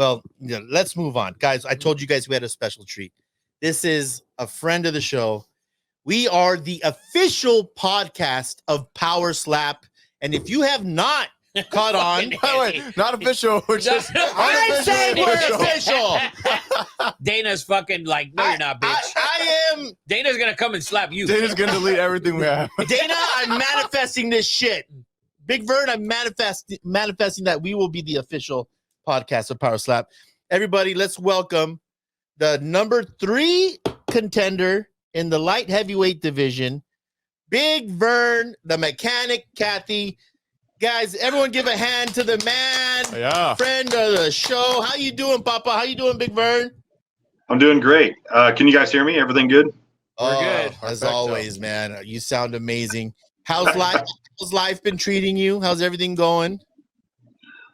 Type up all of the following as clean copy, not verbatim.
well, let's move on. Guys, I told you guys we had a special treat. This is a friend of the show. We are the official podcast of Power Slap. And if you have not caught on, by the way, not official. We're just I say we're official. Dana's fucking like, no, you're not, bitch. I am. Dana's gonna come and slap you. Dana's gonna delete everything we have. Dana, I'm manifesting this shit. Big Vern, I'm manifesting that we will be the official podcast of Power Slap. Everybody, let's welcome the number 3 contender in the light heavyweight division, Big Vern, the mechanic, Cathey. Guys, everyone give a hand to the man, friend of the show. How you doing, Papa? How you doing, Big Vern? I'm doing great. Can you guys hear me? Everything good? We're good. As always, man. You sound amazing. How's life been treating you? How's everything going?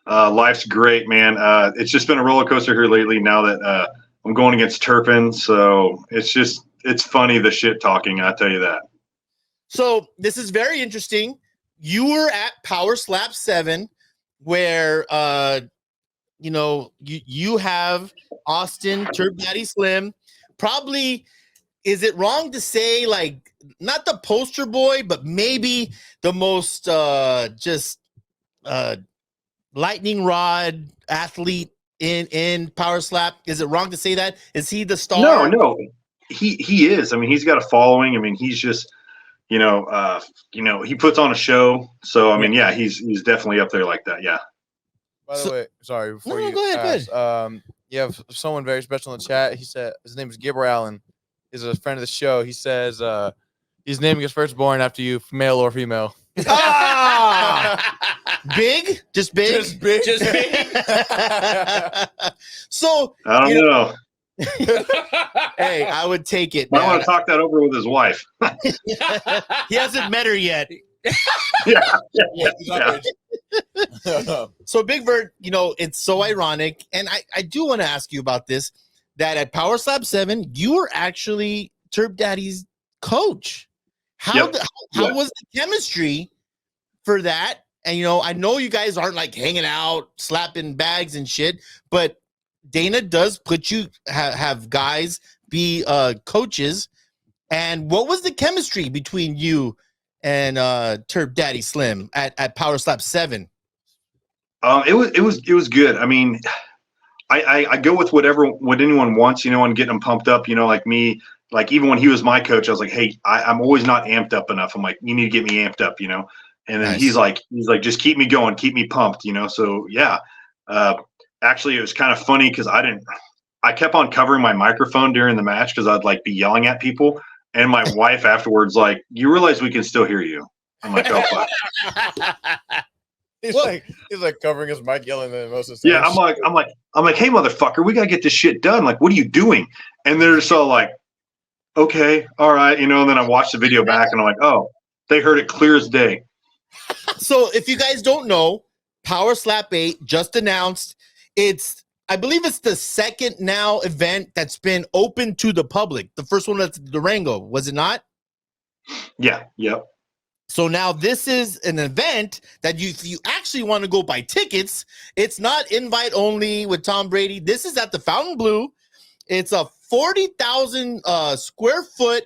Life's great, man. It's just been a roller coaster here lately now that I'm going against Turpin. So it's funny, the shit talking. I tell you that. So this is very interesting. You were at Power Slap 7 where, you have Austin, Turp Daddy Slim. Probably, is it wrong to say, like, not the poster boy, but maybe the most lightning rod athlete in Power Slap? Is it wrong to say that? Is he the star? No, he is. I mean, he's got a following. I mean, he's just, he puts on a show. So I mean, yeah, he's definitely up there like that. Yeah. By the way, sorry, before you go ahead. You have someone very special in the chat. He said his name is Gibber Allen. He's a friend of the show. He says he's naming his firstborn after you, male or female. Big? Just big? Just big. So I don't know. Hey, I would take it. I want to talk that over with his wife. He hasn't met her yet. Yeah. So Big Vern, it's so ironic, and I do want to ask you about this, that at Power Slap 7, you were actually Turp Daddy's coach. How was the chemistry for that? And, I know you guys aren't like hanging out, slapping bags and shit, but Dana does put you, have guys be coaches. And what was the chemistry between you and Turp Daddy Slim at Power Slap 7? It was good. I mean, I go with what anyone wants, and getting them pumped up, like me. Like, even when he was my coach, I was like, hey, I'm always not amped up enough. I'm like, you need to get me amped up, And then he's like, just keep me going, keep me pumped, So yeah, actually, it was kind of funny because I kept on covering my microphone during the match because I'd like be yelling at people, and my wife afterwards like, you realize we can still hear you. I'm like, oh fuck. He's like covering his mic, yelling at most of the time. Yeah, I'm like, hey motherfucker, we gotta get this shit done. Like, what are you doing? And they're just all like, okay, all right, and then I watched the video back and I'm like, oh, they heard it clear as day. So if you guys don't know, Power Slap 8 just announced I believe it's the second now event that's been open to the public. The first one was Durango, was it not? Yeah, yep. So now this is an event that if you actually want to go buy tickets, it's not invite only with Tom Brady. This is at the Fontainebleau. It's a 40,000 square foot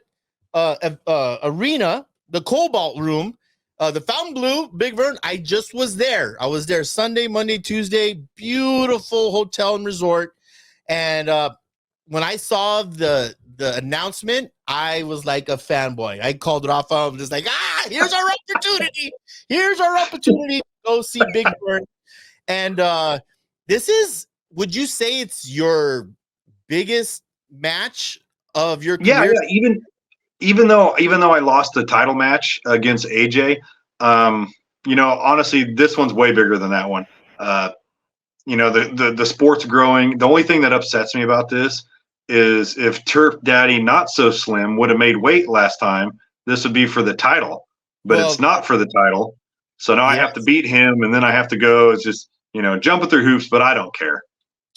arena, the Cobalt Room. The Fontainebleau, Big Vern, I just was there. I was there Sunday, Monday, Tuesday. Beautiful hotel and resort. And when I saw the announcement, I was like a fanboy. I called it off. I was just like, here's our opportunity. Here's our opportunity to go see Big Vern. And this is, would you say it's your biggest match of your career? Yeah, even though I lost the title match against AJ, honestly, this one's way bigger than that one. The sport's growing. The only thing that upsets me about this is if Turp Daddy Not So Slim would have made weight last time, this would be for the title, but it's not for the title. So now I have to beat him, and then I have to go. It's just, jumping through hoops, but I don't care.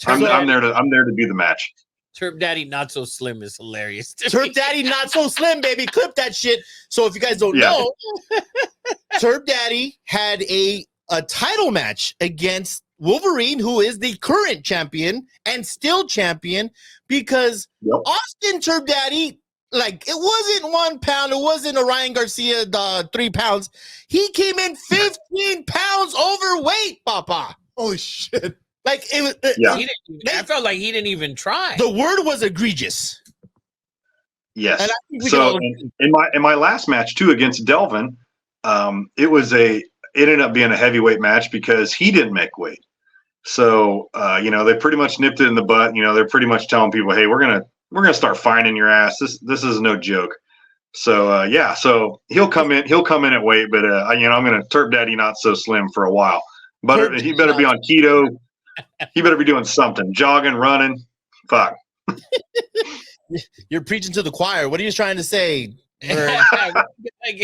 I'm there to do the match. Turp Daddy Not So Slim is hilarious. Turp Daddy Not So Slim, baby. Clip that shit. So if you guys don't know, Turp Daddy had a title match against Wolverine, who is the current champion and still champion, because Austin Turb Daddy, like, it wasn't 1 pound, it wasn't Orion Garcia, 3 pounds. He came in 15 pounds overweight, Papa. Holy shit. Like, it was. I felt like he didn't even try. The word was egregious. Yes. And I think we So in my last match too against Delvin, it ended up being a heavyweight match because he didn't make weight. So they pretty much nipped it in the butt. They're pretty much telling people, hey, we're gonna start finding your ass. This is no joke. So so he'll come in at weight, but I'm gonna Turp Daddy not so slim for a while. But he better be on keto. He better be doing something, jogging, running. Fuck. You're preaching to the choir. What are you trying to say? Are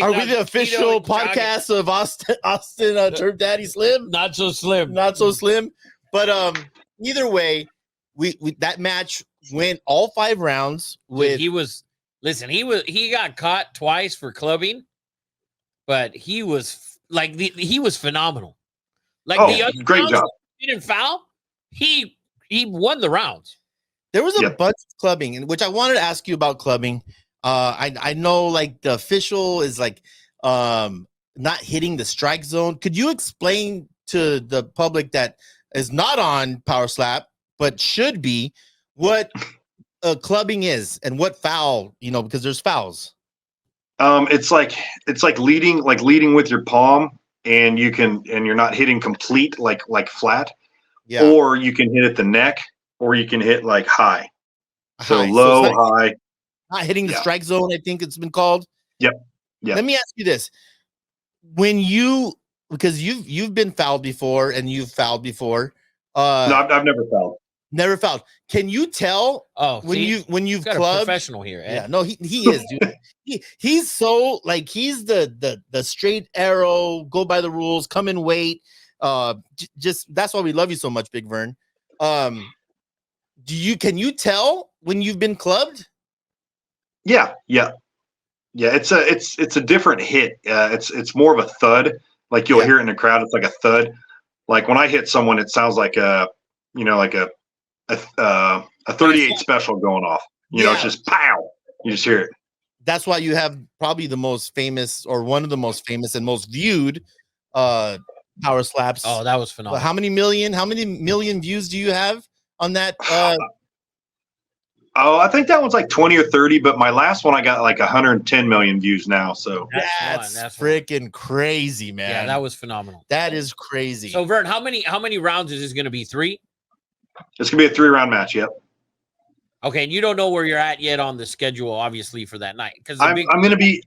Are we the official podcast of Austin Turp Daddy Slim? Not so slim. Not so slim. But either way, we that match went all 5 rounds. With he got caught twice for clubbing, but he was phenomenal. Like the other great rounds, job. He didn't foul. He won the rounds. There was a bunch of clubbing, in which I wanted to ask you about clubbing. I know, like, the official is like not hitting the strike zone. Could you explain to the public that is not on Power Slap but should be what clubbing is and what foul? Because there's fouls. It's like leading with your palm, and you're not hitting complete like flat. Yeah. Or you can hit at the neck, or you can hit like high. So High. low, So high. Not hitting the strike zone, I think it's been called. Yep. Let me ask you this. Because you've been fouled before and you've fouled before. No, I've never fouled. Never fouled. Can you tell when you've got clubbed? A professional here, Ed. Yeah, no, he is, dude. He's so, like, he's the straight arrow, go by the rules, come and wait. Just that's why we love you so much, Big Vern. Can you tell when you've been clubbed? Yeah. It's a different hit. It's more of a thud. Like you'll hear it in the crowd. It's like a thud. Like when I hit someone, it sounds like a 38 special going off. It's just pow. You just hear it. That's why you have probably the most famous, or one of the most famous and most viewed Power Slaps. Oh, that was phenomenal. How many million views do you have on that? I think that one's like 20 or 30, but my last one I got like 110 million views now. So that's freaking crazy, man. Yeah, that was phenomenal. That is crazy. So Vern, how many rounds is this going to be? 3? It's gonna be a 3-round match. Yep. Okay, and you don't know where you're at yet on the schedule, obviously, for that night. Because I'm gonna be.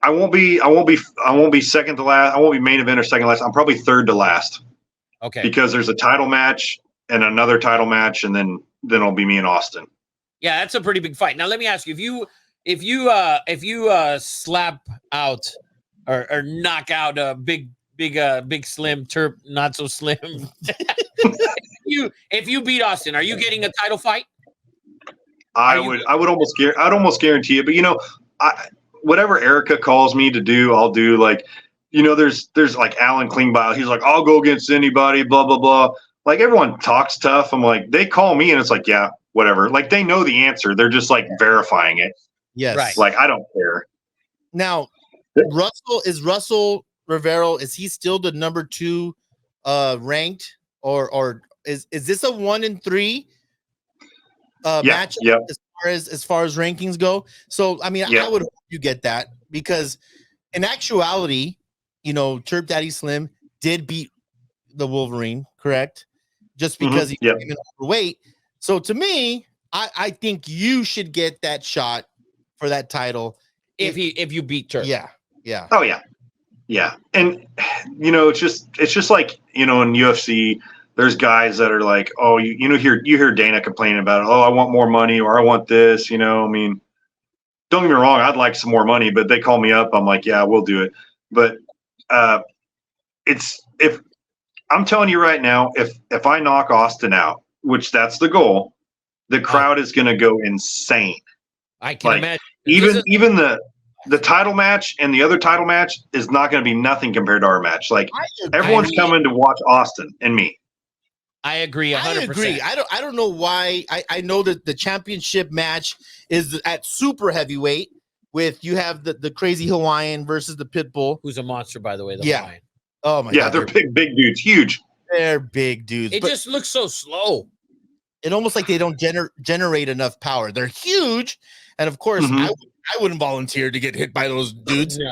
I won't be second to last. I won't be main event or second to last. I'm probably third to last. Okay. Because there's a title match and another title match, and then it'll be me and Austin. Yeah, that's a pretty big fight. Now let me ask you: if you slap out or knock out a big slim Turp, not so slim. if you beat Austin, are you getting a title fight? I would almost guarantee it, but whatever Erica calls me to do, I'll do. Like, there's like Alan Klingbeil. He's like, I'll go against anybody, blah, blah, blah. Like, everyone talks tough. I'm like, they call me and it's like, yeah, whatever. Like, they know the answer. They're just like verifying it. Yes. Right. Like, I don't care. Now, Russell Rivero, is he still the number 2 ranked, or is this a 1 in 3 match as far as rankings go? So I mean, I would hope you get that, because in actuality, Turp Daddy Slim did beat the Wolverine, correct? Just because he came in overweight. So to me, I think you should get that shot for that title if you beat Turp. Yeah. Oh yeah. And it's just like, in UFC, there's guys that are like, oh, you hear Dana complaining about it. Oh, I want more money, or I want this. I mean, don't get me wrong, I'd like some more money, but they call me up, I'm like, yeah, we'll do it. But if I'm telling you right now, if I knock Austin out, which that's the goal, the crowd is going to go insane. I can imagine. Even the title match and the other title match is not going to be nothing compared to our match. Like, everyone's coming to watch Austin and me. I agree 100%. I agree. I don't know why. I know that the championship match is at super heavyweight with you have the crazy Hawaiian versus the Pitbull. Who's a monster, by the way. The Yeah. Hawaiian. Oh my Yeah, god. they're big dudes, huge. They're big dudes. It but just looks so slow. it almost like they don't generate enough power. They're huge. And of course, Mhm. I wouldn't volunteer to get hit by those dudes. No.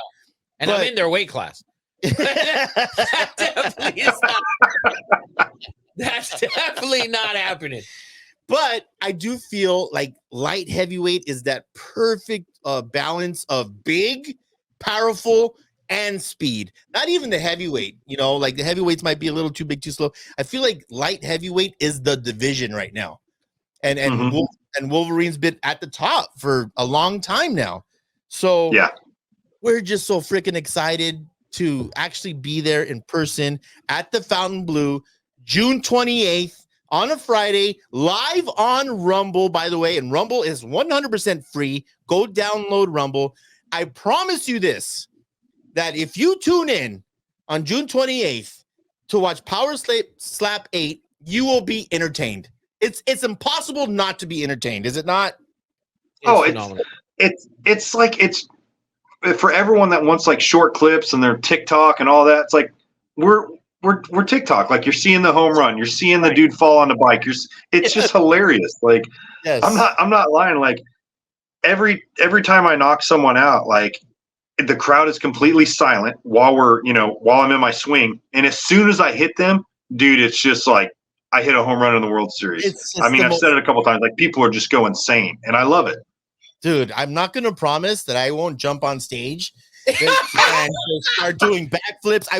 And I'm in their weight class. That definitely is not. That's definitely not happening. But I do feel like light heavyweight is that perfect balance of big, powerful, and speed. Not even the heavyweight, like the heavyweights might be a little too big, too slow. I feel like light heavyweight is the division right now. And Wolverine's been at the top for a long time now. So yeah, we're just so freaking excited to actually be there in person at the Fountain Blue, June 28th on a Friday, live on Rumble, by the way. And Rumble is 100% free. Go download Rumble. I promise you this, that if you tune in on June 28th to watch Power Slap 8, you will be entertained. It's impossible not to be entertained, is it not? It's like it's for everyone that wants like short clips and their TikTok and all that. It's like we're TikTok. Like you're seeing the home run, you're seeing the dude fall on the bike. It's just hilarious. Like yes. I'm not lying. Like every time I knock someone out, like the crowd is completely silent while I'm in my swing, and as soon as I hit them, dude, it's just like I hit a home run in the World Series. I mean, I've said it a couple times. Like people are just go insane, and I love it. Dude, I'm not going to promise that I won't jump on stage and start doing backflips. I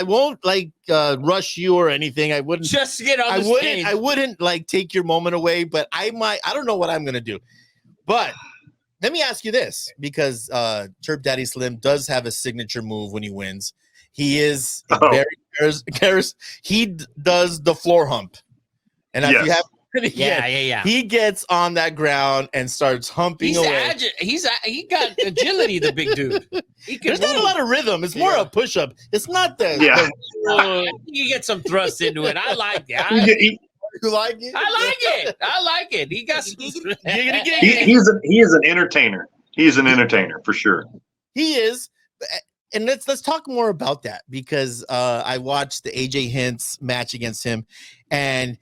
won't like rush you or anything. I wouldn't just get on the stage. I wouldn't like take your moment away, but I don't know what I'm going to do. But let me ask you this, because Turp Daddy Slim does have a signature move when he wins. He is he does the floor hump. And if you have yeah. He gets on that ground and starts humping away. He got agility, the big dude. There's not a lot of rhythm. It's more a push-up. It's not you get some thrust into it. I like it. You like it? I like it. He got some he is an entertainer. He's an entertainer for sure. He is. And let's talk more about that, because I watched the AJ Hints match against him, and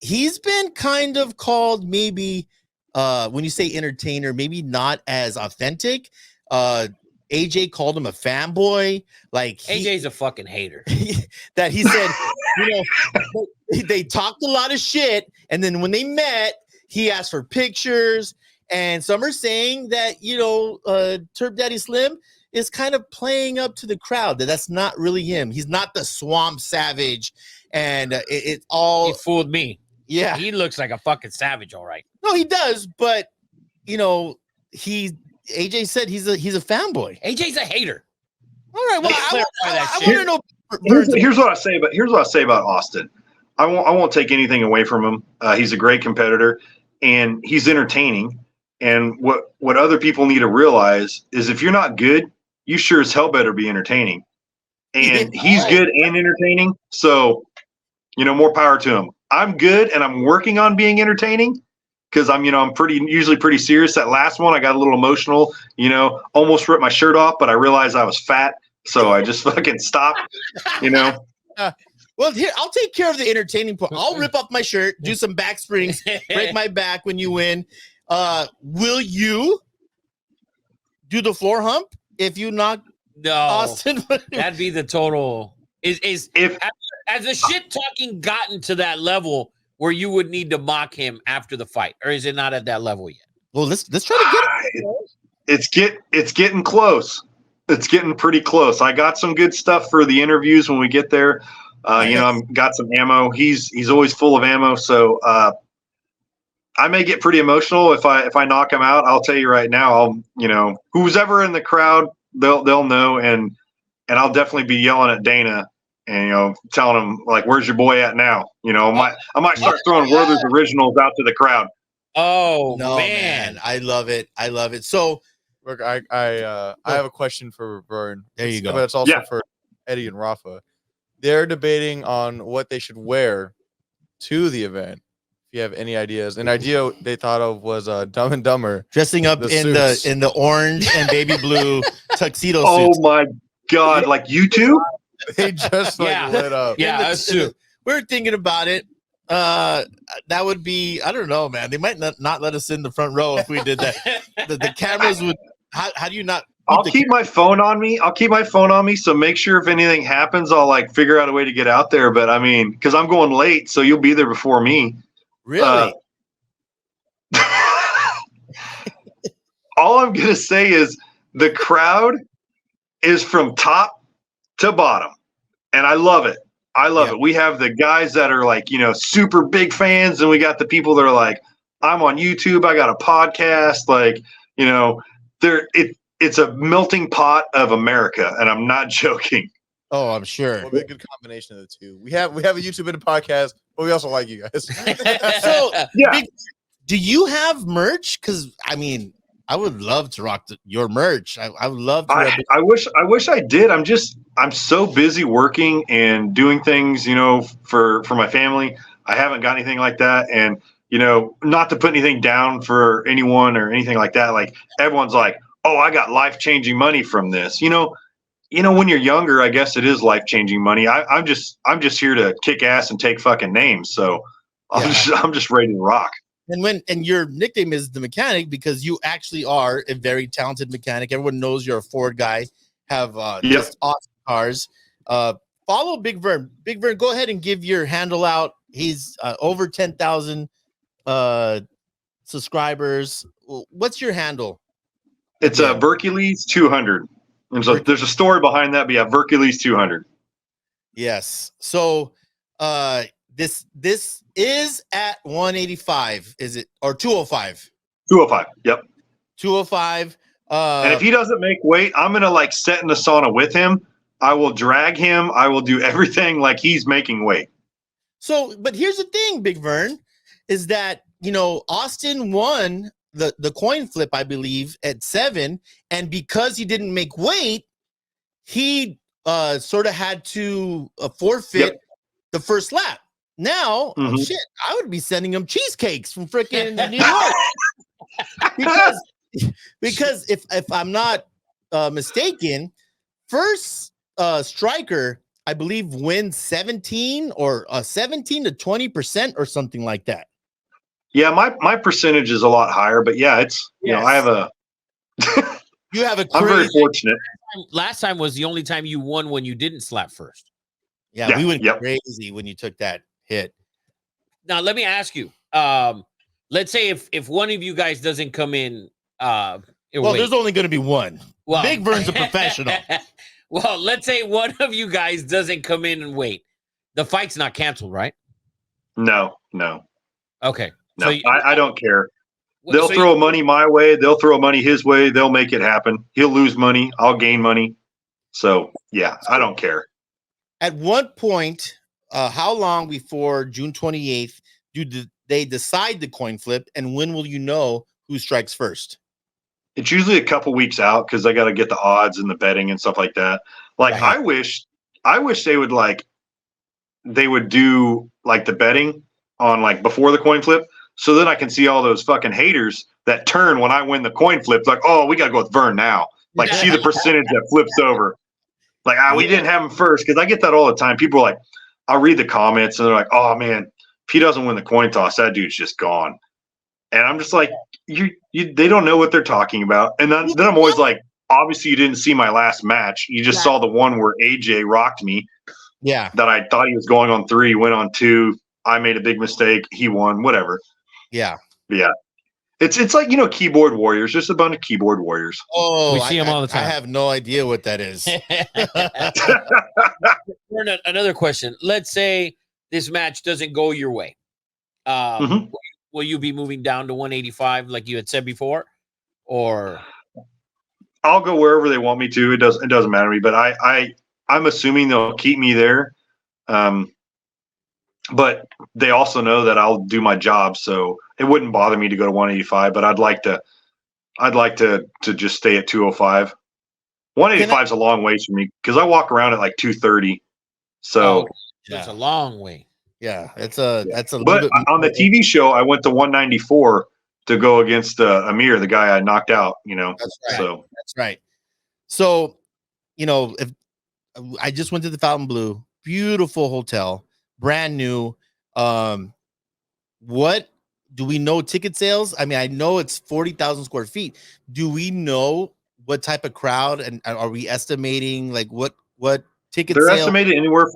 he's been kind of called maybe when you say entertainer, maybe not as authentic. AJ called him a fanboy. Like AJ's a fucking hater. That he said, they talked a lot of shit, and then when they met, he asked for pictures. And some are saying that Turp Daddy Slim is kind of playing up to the crowd. That's not really him. He's not the Swamp Savage, and it all. He fooled me. Yeah, he looks like a fucking savage, all right. No, he does, but AJ said he's a fanboy. AJ's a hater. All right, well, I want to know. Here's what I say about Austin. I won't take anything away from him. He's a great competitor, and he's entertaining. And what other people need to realize is if you're not good, you sure as hell better be entertaining. And he's good and entertaining, so more power to him. I'm good, and I'm working on being entertaining, because I'm usually pretty serious. That last one, I got a little emotional, almost ripped my shirt off, but I realized I was fat, so I just fucking stopped, Well, here, I'll take care of the entertaining part. I'll rip off my shirt, do some back springs, break my back when you win. Will you do the floor hump if you knock Austin? That'd be the total. Has the shit talking gotten to that level where you would need to mock him after the fight, or is it not at that level yet? Well, let's try to get it. It's getting close. It's getting pretty close. I got some good stuff for the interviews when we get there. I've got some ammo. He's always full of ammo, so I may get pretty emotional if I knock him out. I'll tell you right now. Who's ever in the crowd, they'll know, and I'll definitely be yelling at Dana and telling him like, "Where's your boy at now?" I might start throwing Werther's originals out to the crowd. Oh no, man, I love it. So, look, I have a question for Vern. There you go. But it's also for Eddie and Rafa. They're debating on what they should wear to the event. If you have any ideas, an idea they thought of was Dumb and Dumber dressing up suits. in the orange and baby blue tuxedo Oh suits. my God! Like you two? They just like Yeah. lit up. Yeah, In the- us in the- too. We're thinking about it. That would be, I don't know, man. They might not let us in the front row if we did that. The cameras would. How do you not? I'll keep my phone on me. So make sure if anything happens, I'll like figure out a way to get out there. But I mean, because I'm going late, so you'll be there before me. Really? All I'm gonna say is the crowd is from top to bottom, and I love it. I love it. We have the guys that are like, super big fans, and we got the people that are like, I'm on YouTube, I got a podcast, like, it's a melting pot of America, and I'm not joking. Oh, I'm sure. It'll be a good combination of the two. We have a YouTube and a podcast, but we also like you guys. So, Yeah. do you have merch? Because I mean, I would love to rock your merch. I would love to. I wish I did. I'm so busy working and doing things, for my family. I haven't got anything like that. And, not to put anything down for anyone or anything like that. Like everyone's like, oh, I got life-changing money from this. When you're younger, I guess it is life-changing money. I'm just here to kick ass and take fucking names. So I'm just ready to rock. And your nickname is the Mechanic because you actually are a very talented mechanic. Everyone knows you're a Ford guy. Have just awesome cars. Follow Big Vern. Big Vern, go ahead and give your handle out. He's over 10,000 subscribers. What's your handle? It's Vercules 200. And so there's a story behind that, but yeah, Vercules 200. Yes. So this is at 185, is it, or 205? 205. Yep. 205. And if he doesn't make weight, I'm gonna like sit in the sauna with him. I will drag him. I will do everything like he's making weight. So, but here's the thing, Big Vern, is that Austin won the coin flip, I believe, at 7, and because he didn't make weight, he sort of had to forfeit the first lap. Now, shit, I would be sending him cheesecakes from freaking New York because if I'm not mistaken, first striker, I believe, wins 17 to 20% or something like that. Yeah, my percentage is a lot higher, but yeah, it's I have a. You have a. I'm very fortunate. Last time was the only time you won when you didn't slap first. Yeah, we went crazy when you took that hit. Now let me ask you. Let's say if one of you guys doesn't come in. There's only going to be one. Well, Big Vern's a professional. Well, let's say one of you guys doesn't come in and wait. The fight's not canceled, right? No. Okay. No, so I don't care. They'll throw money my way. They'll throw money his way. They'll make it happen. He'll lose money. I'll gain money. So, yeah, I don't care. At what point, how long before June 28th do they decide the coin flip, and when will you know who strikes first? It's usually a couple weeks out because I got to get the odds and the betting and stuff like that. Like, I wish they would do like the betting on like before the coin flip. So then I can see all those fucking haters that turn when I win the coin flip. Like, oh, we got to go with Vern now. Like, see the percentage that flips over. Like, we didn't have him first. Because I get that all the time. People are like, I'll read the comments and they're like, oh, man, if he doesn't win the coin toss, that dude's just gone. And I'm just like, they don't know what they're talking about. And then I'm always like, obviously you didn't see my last match. You just saw the one where AJ rocked me. Yeah. That I thought he was going on 3, went on 2. I made a big mistake. He won, whatever. Yeah. But yeah. It's like, keyboard warriors, just a bunch of keyboard warriors. Oh, we see them all the time. I have no idea what that is. Another question. Let's say this match doesn't go your way. Will you be moving down to 185 like you had said before? Or I'll go wherever they want me to. It doesn't matter to me, but I'm assuming they'll keep me there. But they also know that I'll do my job, so it wouldn't bother me to go to 185. But I'd like to just stay at 205. 185 is a long way for me because I walk around at like 230. So it's a long way. Yeah, that's a little But bit on the TV show, I went to 194 to go against Amir, the guy I knocked out. That's right. So That's right. So, if I just went to the Fountain Blue, beautiful hotel, brand new. What do we know ticket sales? I mean, I know it's 40,000 square feet. Do we know what type of crowd, and are we estimating like what ticket they're sales? estimated anywhere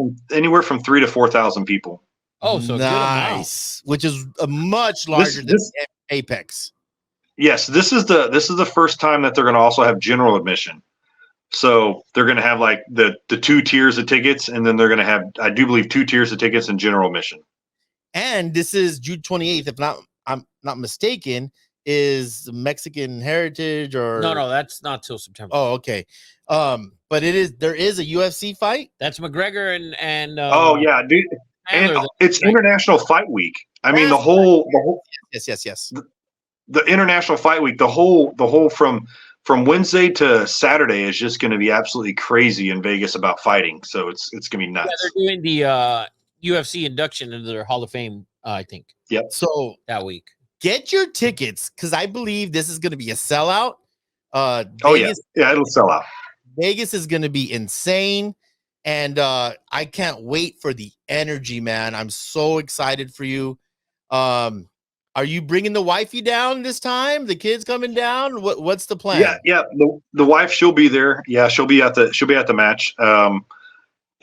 from 3,000 to 4,000 people. Oh, so a good amount. nice, which is a much larger than Apex. Yes, this is the first time that they're going to also have general admission. So they're going to have like the two tiers of tickets, and then they're going to have, I do believe, 2 tiers of tickets and general admission. And this is June 28th, if I'm not mistaken, is Mexican Heritage or No, that's not till September. Oh, okay. But there is a UFC fight. That's McGregor and Oh yeah, dude. And Chandler, it's International Fight Week. I mean, the whole Yes. the International Fight Week, the whole from Wednesday to Saturday is just going to be absolutely crazy in Vegas about fighting. So it's going to be nuts. Yeah, they're doing the UFC induction into their Hall of Fame, I think. Yep. So that week. Get your tickets because I believe this is going to be a sellout. Vegas, yeah, it'll sell out. Vegas is going to be insane, and I can't wait for the energy, man. I'm so excited for you. Are you bringing the wifey down this time? The kids coming down? What's the plan? Yeah. The wife, she'll be there. Yeah, she'll be at the match. Some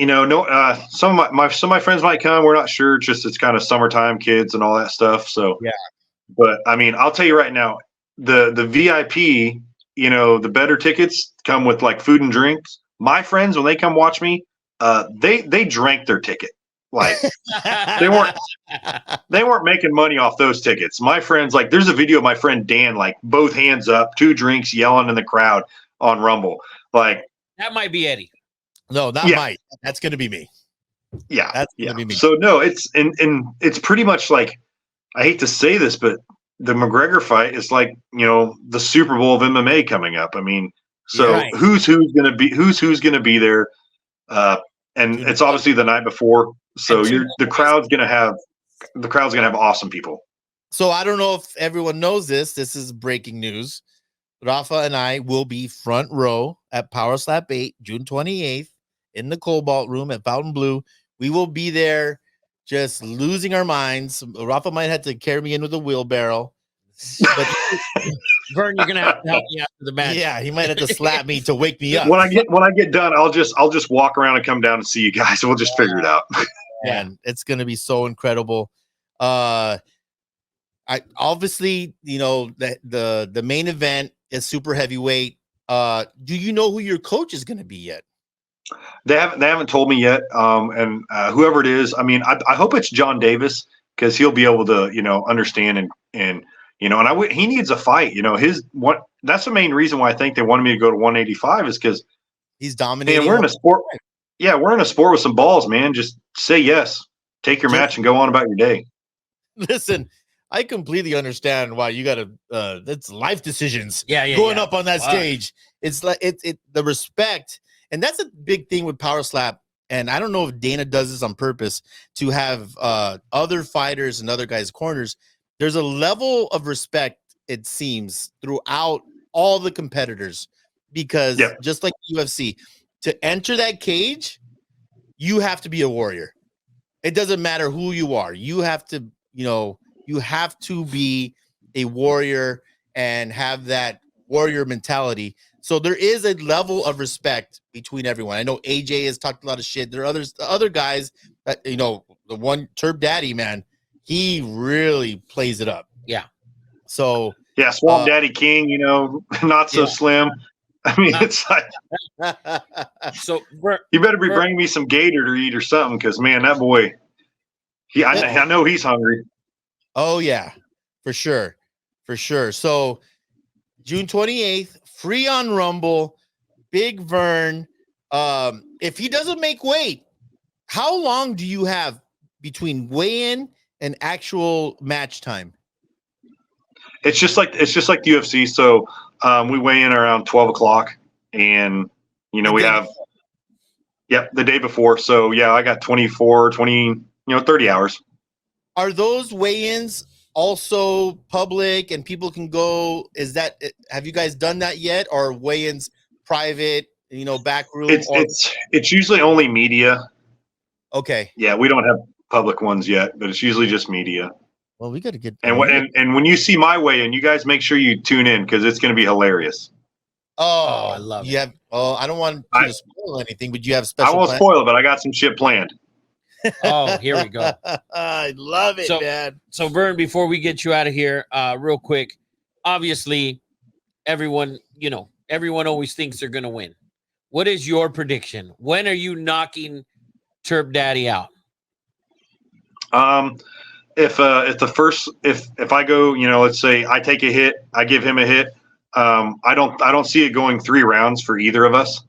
of my friends might come. We're not sure. Just it's kind of summertime, kids and all that stuff. So yeah. But I mean, I'll tell you right now, the VIP, the better tickets come with like food and drinks. My friends, when they come watch me, they drank their ticket. Like they weren't making money off those tickets. My friends, like there's a video of my friend Dan, like both hands up, 2 drinks, yelling in the crowd on Rumble. Like that might be Eddie. No, that might. That's gonna be me. Yeah, that's gonna be me. So no, it's and it's pretty much like, I hate to say this, but the McGregor fight is like, the Super Bowl of MMA coming up. I mean, so right. who's going to be there? And it's obviously the night before. So the crowd's going to have awesome people. So I don't know if everyone knows this. This is breaking news. Rafa and I will be front row at PowerSlap 8, June 28th in the Cobalt Room at Fountain Blue. We will be there just losing our minds. Rafa might have to carry me in with a wheelbarrow. But Vern, you're gonna have to help me after the match. Yeah, he might have to slap me to wake me up. When I get done, I'll just walk around and come down and see you guys. We'll just figure it out. Man, it's gonna be so incredible. I obviously, the main event is super heavyweight. Do you know who your coach is gonna be yet? They haven't told me yet. And whoever it is, I mean, I hope it's John Davis, because he'll be able to, understand and he needs a fight. That's the main reason why I think they wanted me to go to 185 is because he's dominating. And we're in a sport. Yeah, we're in a sport with some balls, man. Just say yes, take your match, and go on about your day. Listen, I completely understand why you got to. It's life decisions. Yeah, going up on that stage. It's like the respect. And that's a big thing with Power Slap. And I don't know if Dana does this on purpose to have other fighters and other guys' corners. There's a level of respect, it seems, throughout all the competitors. Because just like UFC, to enter that cage, you have to be a warrior. It doesn't matter who you are. You have to, you have to be a warrior and have that warrior mentality. So there is a level of respect between everyone. I know AJ has talked a lot of shit. There are other guys that, the one Turb Daddy, man, he really plays it up. Yeah. So yeah, Swamp Daddy King, not so slim. I mean, it's like, so you better be bringing me some gator to eat or something, because man, that boy, I know he's hungry. Oh yeah, for sure. So June 28th, free on Rumble, Big Vern. If he doesn't make weight, how long do you have between weigh-in and actual match time? It's just like the UFC. So we weigh in around 12 o'clock, and we have the day before. So yeah, I got 20 30 hours. Are those weigh-ins also public and people can go? Have you guys done that yet? Or weigh-ins private, back room? It's usually only media. Okay. Yeah, we don't have public ones yet, but it's usually just media. Well, we got to get. And when you see my weigh-in, you guys make sure you tune in because it's going to be hilarious. Oh, I love it. I don't want you to spoil anything, but you have special. I won't spoil it, but I got some shit planned. Oh, here we go. I love it, man. So, Vern, before we get you out of here, real quick, obviously, everyone always thinks they're going to win. What is your prediction? When are you knocking Terp Daddy out? If I go, let's say I take a hit, I give him a hit. I don't see it going 3 rounds for either of us.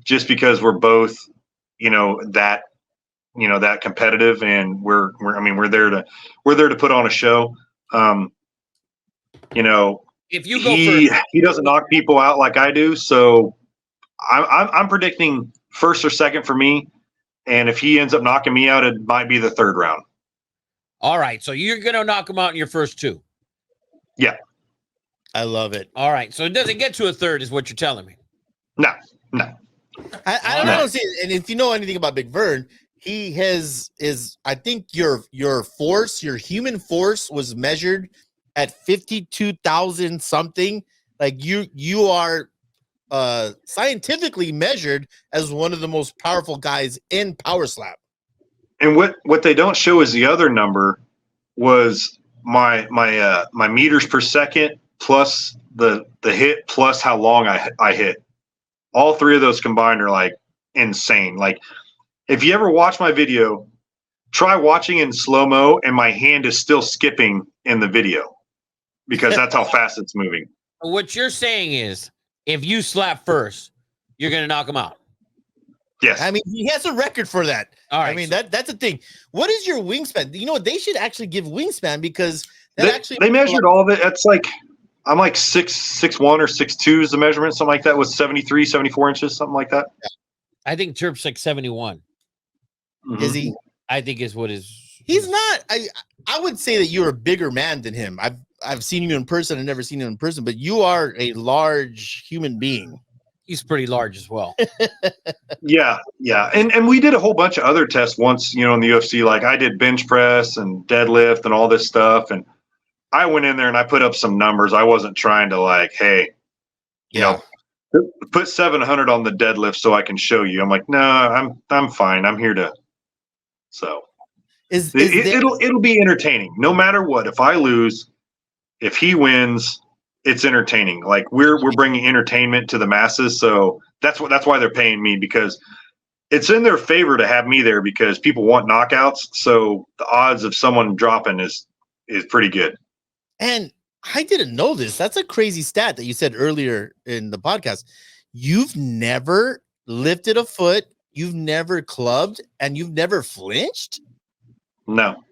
Just because we're both, that competitive, and we're there to put on a show. If you go first, he doesn't knock people out like I do, so I'm predicting first or second for me, and if he ends up knocking me out, it might be the 3rd round. All right, so you're gonna knock him out in your first 2. Yeah, I love it. All right, so it doesn't get to a 3rd, is what you're telling me. No. I don't know. And if you know anything about Big Vern, he I think your human force was measured at 52,000 something. Like you are scientifically measured as one of the most powerful guys in power slap. And what they don't show is the other number was my meters per second plus the hit plus how long I hit. All 3 of those combined are like insane. Like, if you ever watch my video, try watching in slow-mo and my hand is still skipping in the video because that's how fast it's moving. What you're saying is if you slap first, you're going to knock him out. Yes. I mean, he has a record for that. All right. I mean, that's a thing. What is your wingspan? You know what? They should actually give wingspan because they measured all of it. It's like, I'm like 6'1" or 6'2" is the measurement, something like that, with 73, 74 inches, something like that. I think Terp's like 71. Mm-hmm. Is he? I think is what is. He's not. I would say that you're a bigger man than him. I've seen you in person. I've never seen him in person, but you are a large human being. He's pretty large as well. Yeah. And we did a whole bunch of other tests once, in the UFC. Like, I did bench press and deadlift and all this stuff, and I went in there and I put up some numbers. I wasn't trying to like, hey, put 700 on the deadlift so I can show you. I'm like, no, I'm fine. I'm here to. So it'll be entertaining no matter what. If I lose, if he wins, it's entertaining. Like, we're bringing entertainment to the masses. So that's why they're paying me, because it's in their favor to have me there because people want knockouts. So the odds of someone dropping is pretty good. And I didn't know this. That's a crazy stat that you said earlier in the podcast. You've never lifted a foot, you've never clubbed, and you've never flinched? No.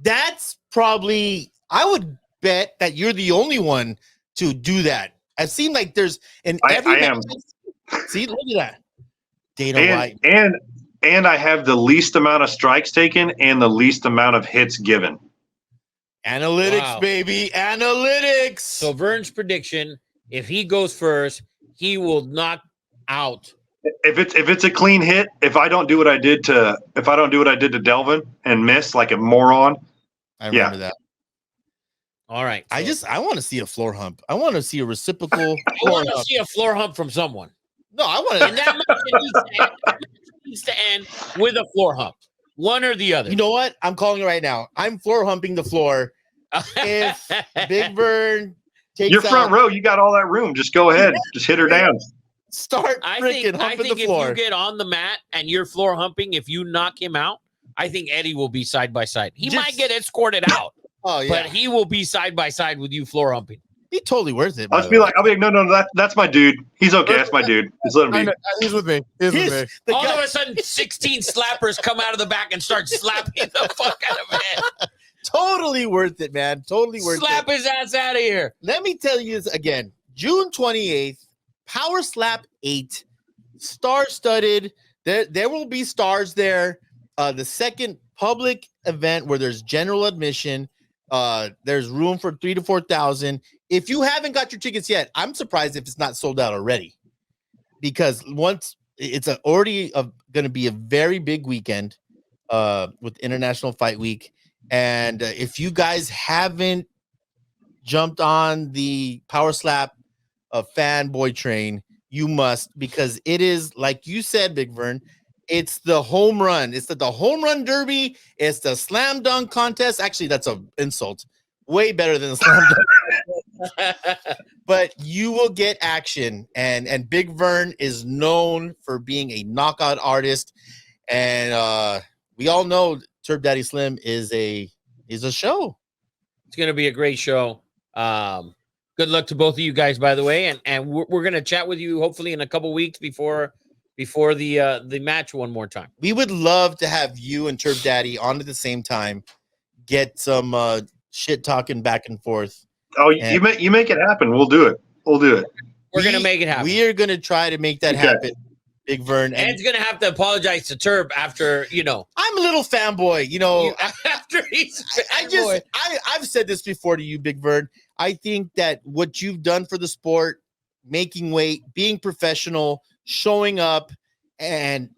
That's probably, I would bet that you're the only one to do that. I've seen like there's I am. See, look at that. Dana White. And I have the least amount of strikes taken and the least amount of hits given. Analytics, baby. Analytics. So Vern's prediction, if he goes first, he will knock out. If it's a clean hit, if I don't do what I did to Delvin and miss like a moron. I remember that. All right. So I want to see a floor hump. I want to see a reciprocal I want to see a floor hump from someone. No, I want to. And that match needs to end with a floor hump. One or the other. You know what? I'm calling it right now. I'm floor humping the floor. If Big Vern takes your front row, you got all that room. Just go ahead. Just hit her down. Start freaking humping the floor. If you get on the mat and you're floor humping, if you knock him out, I think Eddie will be side by side. He might get escorted out. Oh yeah, but he will be side by side with you floor humping. He's totally worth it. I'll be like, no, that's my dude. He's okay. That's my dude. Just let him be. He's with me. He's with me. All of a sudden, 16 slappers come out of the back and start slapping the fuck out of him. Totally worth it, man. Totally worth it. Slap his ass out of here. Let me tell you this again. June 28th, Power Slap 8, star-studded. There will be stars there. the second public event where there's general admission. There's room for 3,000 to 4,000. If you haven't got your tickets yet, I'm surprised if it's not sold out already, because once it's already going to be a very big weekend with International Fight Week. And if you guys haven't jumped on the Power Slap fanboy train, you must, because it is, like you said, Big Vern, it's the home run. It's the home run derby. It's the slam dunk contest. Actually, that's an insult. Way better than the slam dunk. But you will get action. And Big Vern is known for being a knockout artist. And we all know Turb Daddy Slim is a show. It's going to be a great show. Good luck to both of you guys, by the way. And we're going to chat with you hopefully in a couple weeks before the match one more time. We would love to have you and Turb Daddy on at the same time, get some shit talking back and forth. Oh, you make it happen. We'll do it. We're going to make it happen. We are going to try to make that happen, Big Vern. And Ed's going to have to apologize to Turb after, I'm a little fanboy, after he's I've said this before to you, Big Vern. I think that what you've done for the sport, making weight, being professional, showing up, and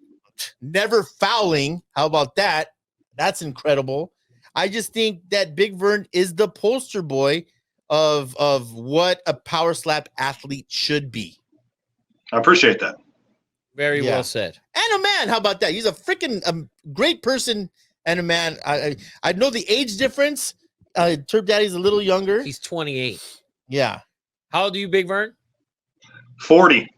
never fouling. How about that? That's incredible. I just think that Big Vern is the poster boy of what a power slap athlete should be. I appreciate that. Very well said. And a man. How about that? He's a freaking great person and a man. I know the age difference. Turb Daddy's a little younger. He's 28. Yeah. How old are you, Big Vern? 40.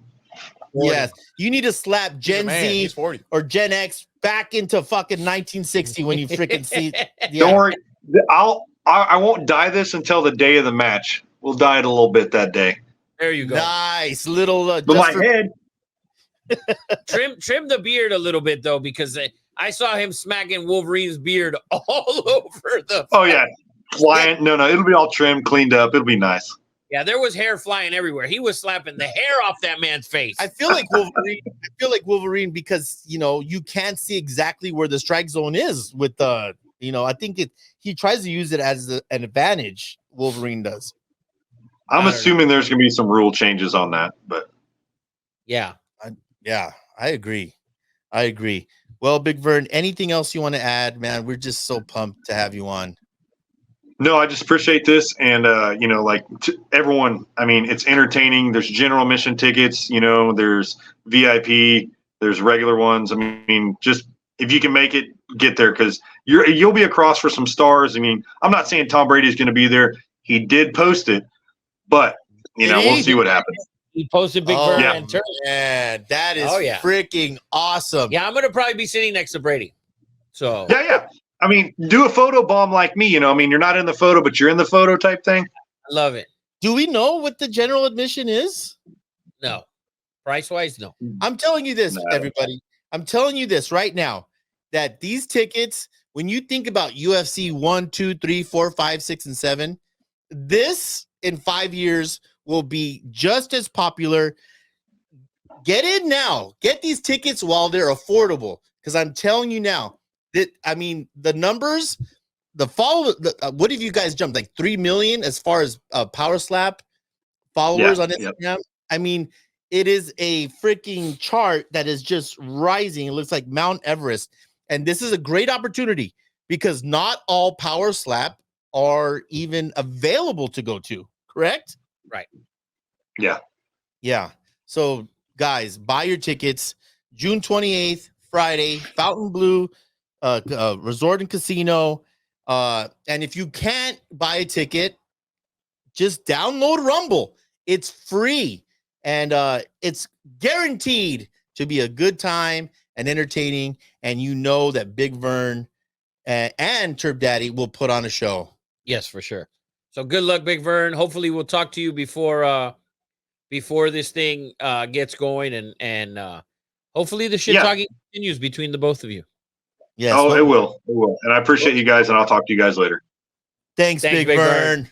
Yes. You need to slap Gen Z or Gen X back into fucking 1960 when you freaking see. Yeah. Don't worry. I won't dye this until the day of the match. We'll dye it a little bit that day. There you go. Nice little. But my head. Trim the beard a little bit though, because I saw him smacking Wolverine's beard all over the. Oh yeah, flying. No, it'll be all trimmed, cleaned up. It'll be nice. Yeah, there was hair flying everywhere. He was slapping the hair off that man's face. I feel like Wolverine because you can't see exactly where the strike zone is with the. I think he tries to use it as an advantage. Wolverine does. I'm assuming there's gonna be some rule changes on that, but yeah. Yeah, I agree. Well, Big Vern, anything else you want to add, man? We're just so pumped to have you on. No, I just appreciate this. And, everyone, I mean, it's entertaining. There's general admission tickets, there's VIP, there's regular ones. I mean, just if you can make it, get there because you'll be across for some stars. I mean, I'm not saying Tom Brady is going to be there. He did post it, but, we'll see what happens. He posted Big Vern and Turb. Man, that is freaking awesome. Yeah, I'm gonna probably be sitting next to Brady. So yeah. I mean, do a photo bomb like me. I mean, you're not in the photo, but you're in the photo type thing. I love it. Do we know what the general admission is? No, price wise, no. I'm telling you this, everybody. I'm telling you this right now that these tickets, when you think about UFC 1, 2, 3, 4, 5, 6, and 7, this in 5 years will be just as popular. Get in now. Get these tickets while they're affordable. Because I'm telling you now that the numbers, what have you guys jumped? Like 3 million as far as Power Slap followers on Instagram? Yep. I mean, it is a freaking chart that is just rising. It looks like Mount Everest. And this is a great opportunity because not all Power Slap are even available to go to. Correct? Right. Yeah. So, guys, buy your tickets. June 28th, Friday, Fountain Blue Resort and Casino. And if you can't buy a ticket, just download Rumble. It's free. And it's guaranteed to be a good time and entertaining. And you know that Big Vern and Turb Daddy will put on a show. Yes, for sure. So good luck, Big Vern. Hopefully we'll talk to you before this thing gets going and hopefully the shit talking continues between the both of you. Yes. Oh, it will. And I appreciate you guys, and I'll talk to you guys later. Thanks Big Vern.